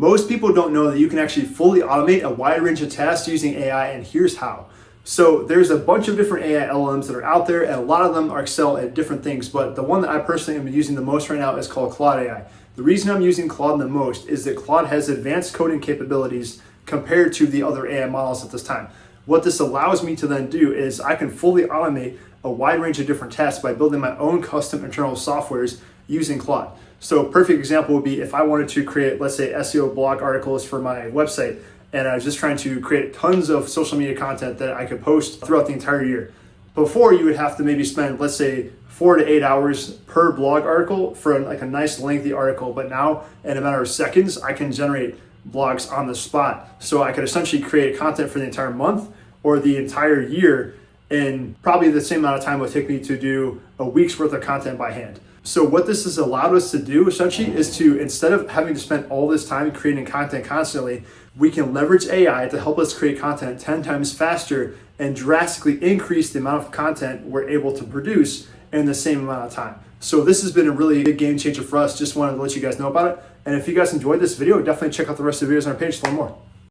Most people don't know that you can actually fully automate a wide range of tasks using AI, and here's how. So there's a bunch of different AI LLMs that are out there, and a lot of them excel at different things, but the one that I personally am using the most right now is called Claude AI. The reason I'm using Claude the most is that Claude has advanced coding capabilities compared to the other AI models at this time. What this allows me to then do is I can fully automate a wide range of different tasks by building my own custom internal softwares using Claude. So a perfect example would be if I wanted to create, let's say, SEO blog articles for my website, and I was just trying to create tons of social media content that I could post throughout the entire year. Before, you would have to maybe spend, let's say, 4 to 8 hours per blog article for like a nice lengthy article, but now in a matter of seconds, I can generate blogs on the spot. So I could essentially create content for the entire month or the entire year in probably the same amount of time it would take me to do a week's worth of content by hand. So what this has allowed us to do essentially is to, instead of having to spend all this time creating content constantly, we can leverage AI to help us create content 10 times faster and drastically increase the amount of content we're able to produce in the same amount of time. So this has been a really big game changer for us. Just wanted to let you guys know about it. And if you guys enjoyed this video, definitely check out the rest of the videos on our page to learn more.